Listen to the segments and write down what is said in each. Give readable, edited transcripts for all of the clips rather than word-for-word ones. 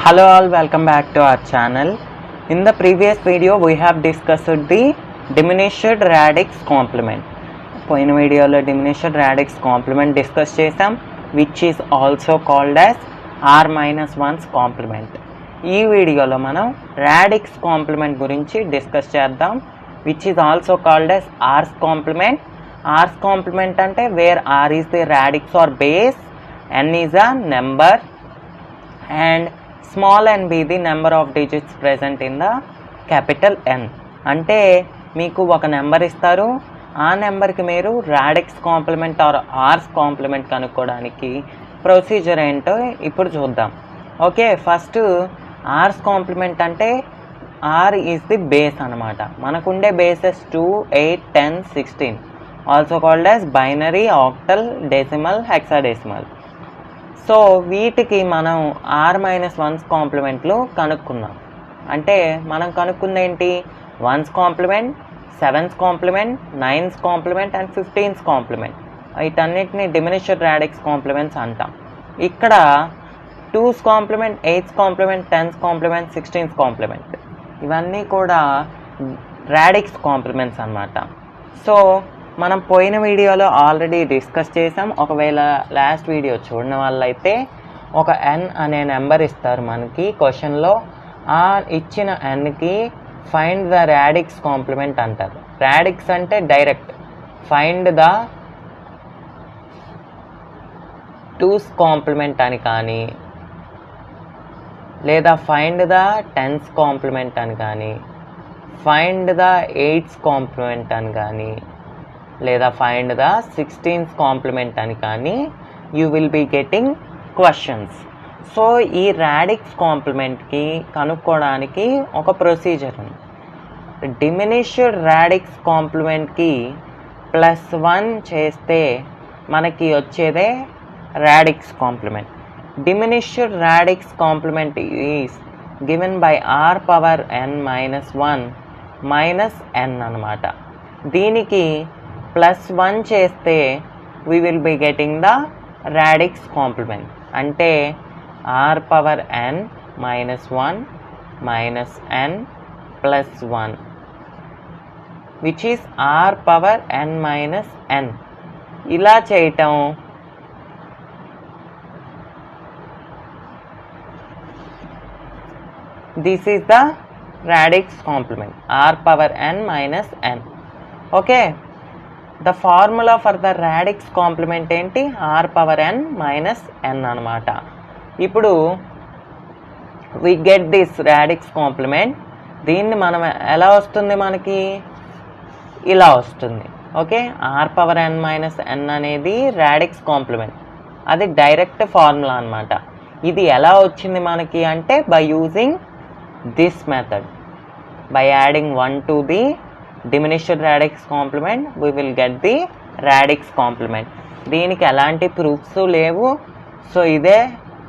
Hello all, welcome back to our channel. In the previous video we have discussed the diminished radix complement. పోయిన వీడియోలో diminished radix complement discuss చేసాం, which is also called as r-1's complement. ఈ వీడియోలో మనం radix complement గురించి discuss చేద్దాం, which is also called as r's complement. r's complement అంటే where r is the radix or base, n is a number and small n be the number of digits present in the capital N. అంటే మీకు ఒక number ఇస్తారు, ఆ నెంబర్కి మీరు radix complement or r's complement కనుక్కోవడానికి procedure ఏంటో ఇప్పుడు చూద్దాం. ఓకే, ఫస్ట్ ఆర్స్ కాంప్లిమెంట్ అంటే ఆర్ ఈజ్ ది బేస్ అనమాట. మనకుండే bases 2, 8, 10, 16 also called as binary, octal, decimal, hexadecimal. So వీటికి మనం r-1's కాంప్లిమెంట్లు కనుక్కున్నాం. అంటే మనం కనుక్కుంది ఏంటి? 1's complement, 7's complement, 9's complement and 15's complement. వీటన్నిటిని డిమినిష్డ్ రాడిక్స్ కాంప్లిమెంట్స్ అంటాం. ఇక్కడ 2's complement, 8's complement, 10's complement, 16's complement ఇవన్నీ కూడా రాడిక్స్ కాంప్లిమెంట్స్ అన్నమాట. సో మనం పోయిన వీడియోలో ఆల్రెడీ డిస్కస్ చేసాం. ఒకవేళ లాస్ట్ వీడియో చూడని వాళ్ళైతే ఒక n అనే నెంబర్ ఇస్తారు మనకి క్వశ్చన్లో. ఆ ఇచ్చిన nకి ఫైండ్ ద రాడిక్స్ కాంప్లిమెంట్ అంటారు. రాడిక్స్ అంటే direct find the 2's complement అని కానీ, లేదా ఫైండ్ ద 10's కాంప్లిమెంట్ అని కానీ, ఫైండ్ ద 8's కాంప్లిమెంట్ అని కానీ, లేదా ఫైండ్ ద 16's కాంప్లిమెంట్ అని కానీ you will be getting questions. So ఈ రాడిక్స్ కాంప్లిమెంట్కి కనుక్కోవడానికి ఒక ప్రొసీజర్ ఉంది. డిమినిష్డ్ రాడిక్స్ కాంప్లిమెంట్కి +1 చేస్తే మనకి వచ్చేదే radix complement. Diminished radix complement is given by r⁻n-1 - n అనమాట. దీనికి +1 చేస్తే we will be getting the radix complement. అంటే r⁻n-1 - n + 1 which is r⁻n - n. ఇలా చేయటం this is the radix complement, r⁻n - n. Okay, the formula for the radix complement ఏంటి? r⁻n - n అనమాట. ఇప్పుడు we get this radix complement. దీన్ని మనం ఎలా వస్తుంది? మనకి ఇలా వస్తుంది. ఓకే, r⁻n - n అనేది రాడిక్స్ కాంప్లిమెంట్, అది డైరెక్ట్ ఫార్ములా అనమాట. ఇది ఎలా వచ్చింది మనకి అంటే by using this method, by adding 1 to the diminished radix complement we will get the radix complement. దీనికి ఎలాంటి ప్రూఫ్స్ లేవు. సో ఇదే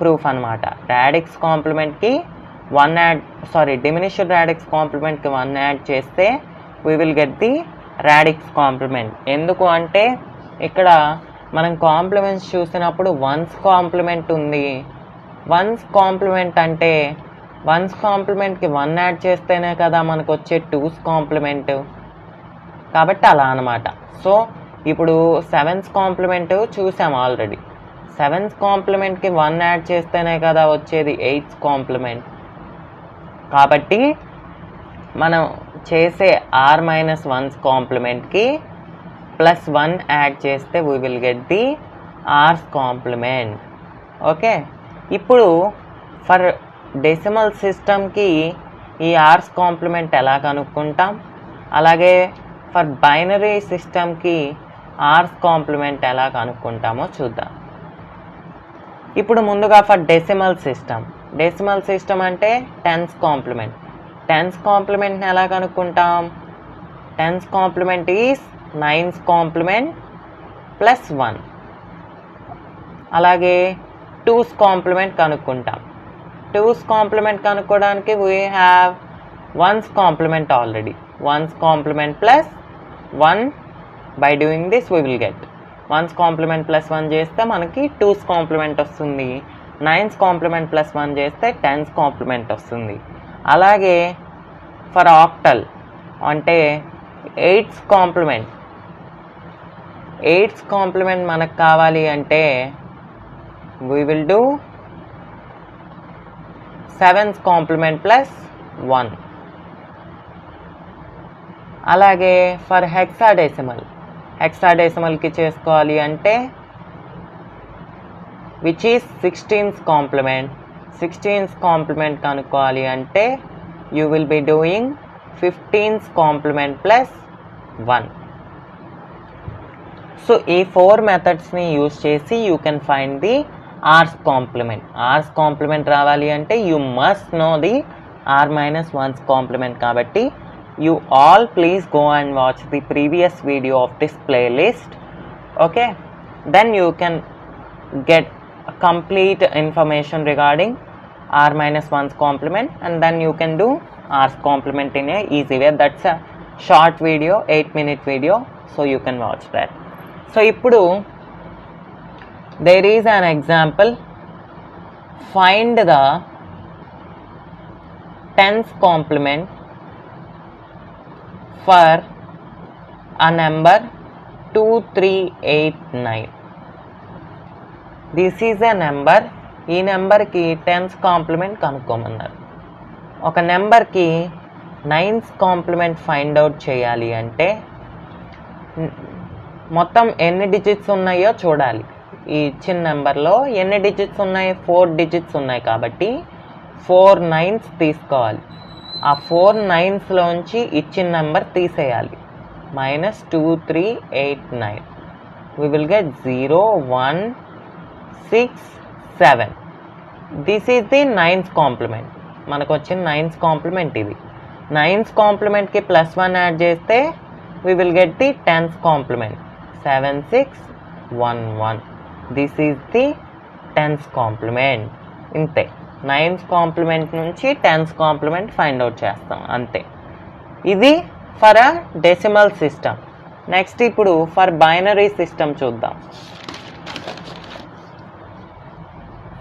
ప్రూఫ్ అనమాట. రాడిక్స్ కాంప్లిమెంట్కి 1 యాడ్ diminished radix కాంప్లిమెంట్కి 1 యాడ్ చేస్తే we will get the radix complement. ఎందుకు అంటే ఇక్కడ మనం కాంప్లిమెంట్స్ చూసినప్పుడు 1's కాంప్లిమెంట్ ఉంది. 1's కాంప్లిమెంట్ అంటే 1's కాంప్లిమెంట్కి 1 యాడ్ చేస్తేనే కదా మనకు వచ్చే 2's కాంప్లిమెంట్. కాబట్టి అలా అనమాట. సో ఇప్పుడు 7's కాంప్లిమెంట్ చూసాం ఆల్రెడీ. 7's కాంప్లిమెంట్కి 1 యాడ్ చేస్తేనే కదా వచ్చేది 8's కాంప్లిమెంట్. కాబట్టి మనం చేసే r-1's కాంప్లిమెంట్కి +1 యాడ్ చేస్తే we will get the r's complement. Okay, ఇప్పుడు ఫర్ డెసిమల్ సిస్టమ్కి ఈ ఆర్స్ కాంప్లిమెంట్ ఎలా కనుక్కుంటాం, అలాగే ఫర్ బైనరీ సిస్టమ్కి ఆర్స్ కాంప్లిమెంట్ ఎలా కనుక్కుంటామో చూద్దాం. ఇప్పుడు ముందుగా ఫర్ డెసిమల్ సిస్టమ్ అంటే 10's కాంప్లిమెంట్. 10's కాంప్లిమెంట్ని ఎలా కనుక్కుంటాం? 10's complement is 9's complement +1. అలాగే 2's కాంప్లిమెంట్ కనుక్కుంటాం. 2's కాంప్లిమెంట్ కనుక్కోవడానికి we have 1's complement already. 1's complement +1 by doing this we will get 1's complement +1 చేస్తే మనకి 2's కాంప్లిమెంట్ వస్తుంది. 9's complement plus 1 చేస్తే 10's complement వస్తుంది. అలాగే for octal అంటే 8's కాంప్లిమెంట్ మనకు కావాలి అంటే we will do 7's complement plus 1. అలాగే ఫర్ హెక్సాడెసిమల్కి చేసుకోవాలి అంటే విచ్ ఈజ్ 16's కాంప్లిమెంట్ కనుక్కోవాలి అంటే you will be doing 15's complement plus 1. So ఈ 4 మెథడ్స్ని యూజ్ చేసి you can find the r's complement రావాలి అంటే you must know the r-1's complement. కాబట్టి you all please go and watch the previous video of this playlist. Okay, then you can get complete information regarding r-1's complement, and then you can do r's complement in a easy way. That's a short video, 8-minute video, so you can watch that. So ippudu there is an example. Find the 10's complement for a number 2389. This is a number. ఈ నెంబర్కి 10's complement కనుక్కోమన్నారు. ఒక నెంబర్కి 9's complement find out చేయాలి అంటే మొత్తం ఎన్ని digits ఉన్నాయో చూడాలి. ఈ ఇచ్చిన నెంబర్లో ఎన్ని డిజిట్స్ ఉన్నాయి? 4 డిజిట్స్ ఉన్నాయి కాబట్టి 4 9's తీసుకోవాలి. ఆ 4 9'స్లోంచి ఇచ్చిన నెంబర్ తీసేయాలి. -2389. we will get 0 1 6 7. This is the 9's complement. మనకు వచ్చిన 9's కాంప్లిమెంట్ ఇది. 9's కాంప్లిమెంట్కి +1 యాడ్ చేస్తే we will get the 10's complement 7611. This is the 10's complement. ఇంతే, 9's కాంప్లిమెంట్ నుంచి 10's కాంప్లిమెంట్ ఫైండ్ అవుట్ చేస్తాం అంతే. ఇది for a decimal system. Next ఇప్పుడు ఫర్ బైనరీ సిస్టమ్ చూద్దాం.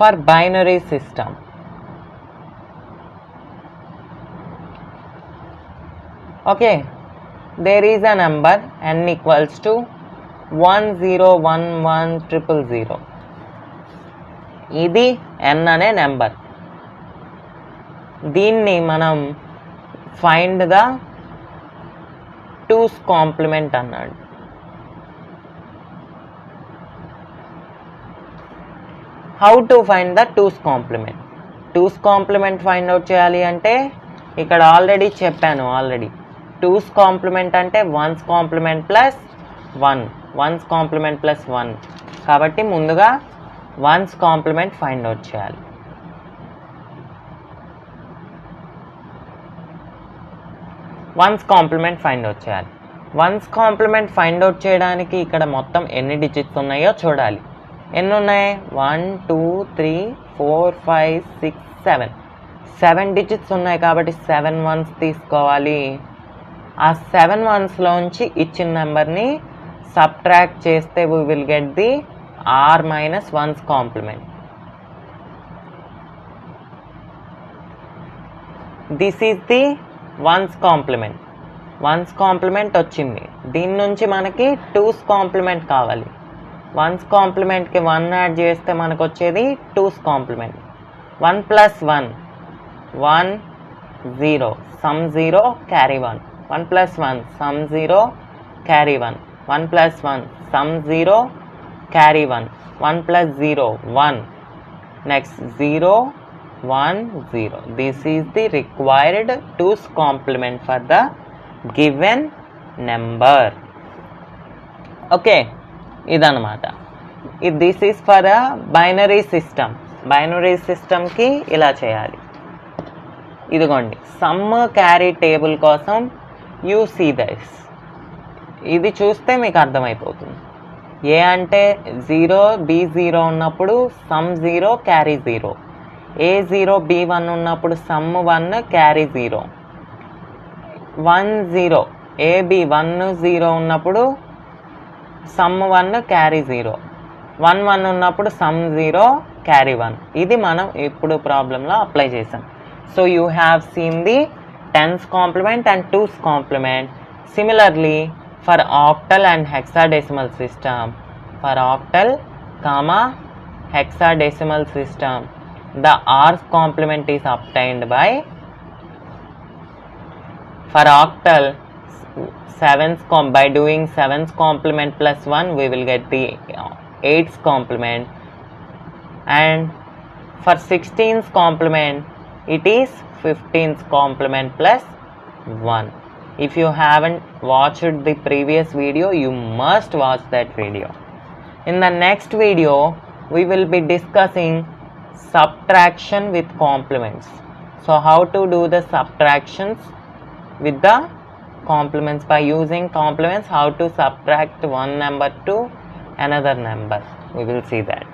For binary system okay, there is a number n equals to 10110000. ఇది n అనే నెంబర్. దీన్ని మనం ఫైండ్ ద 2's కాంప్లిమెంట్ అన్నాడు. How to find the 2's complement? 2's complement find out చేయాలి అంటే ఇక్కడ ఆల్రెడీ చెప్పాను. 2's కాంప్లిమెంట్ అంటే 1's complement plus 1, 1's complement plus 1. కాబట్టి ముందుగా 1's కాంప్లిమెంట్ ఫైండ్ అవుట్ చేయాలి. 1's కాంప్లిమెంట్ ఫైండ్ అవుట్ చేయాలి. 1's కాంప్లిమెంట్ ఫైండ్ అవుట్ చేయడానికి ఇక్కడ మొత్తం ఎన్ని డిజిట్స్ ఉన్నాయో చూడాలి. ఎన్ని ఉన్నాయి? 1 2 3 4 5 6 7. 7 డిజిట్స్ ఉన్నాయి కాబట్టి 7 1's తీసుకోవాలి. ఆ 7 1'స్లోంచి ఇచ్చిన నెంబర్ని సబ్ట్రాక్ట్ చేస్తే we will get the r-1's complement. This is the 1's complement. 1's complement వచ్చింది. దీని నుంచి మనకి 2's కాంప్లిమెంట్ కావాలి. 1's కాంప్లిమెంట్కి 1 యాడ్ చేస్తే మనకు వచ్చేది 2's complement. 1 + 1 1 0, sum 0 carry 1. 1 + 1 sum 0 carry 1. 1 + 1 sum 0 carry 1. 1 + 0 1. Next 0 1 0. This is the required 2's complement for the given number. Okay, ఇదన్నమాట. This is for a binary system. Binary సిస్టమ్కి ఇలా చేయాలి. ఇదిగోండి, sum carry table కోసం you see this. ఇది చూస్తే మీకు అర్థమైపోతుంది. ఏ అంటే 0 B0 ఉన్నప్పుడు సమ్ 0 క్యారీ 0. A0 B1 ఉన్నప్పుడు సమ్ 1 క్యారీ 0. 1 0 AB 1 0 ఉన్నప్పుడు సమ్ 1 క్యారీ 0. 1 1 ఉన్నప్పుడు సమ్ 0 క్యారీ 1. ఇది మనం ఇప్పుడు ప్రాబ్లంలో అప్లై చేసాం. So you have seen the ten's complement and two's complement. Similarly for octal and hexadecimal system, for octal comma hexadecimal system, the R's complement is obtained by, for octal by doing 7's complement plus 1 we will get the 8's complement, and for 16's complement it is 15's complement plus 1. If you haven't watched the previous video, you must watch that video. In the next video, we will be discussing subtraction with complements. So how to do the subtractions with the complements? By using complements, how to subtract one number to another number, we will see that.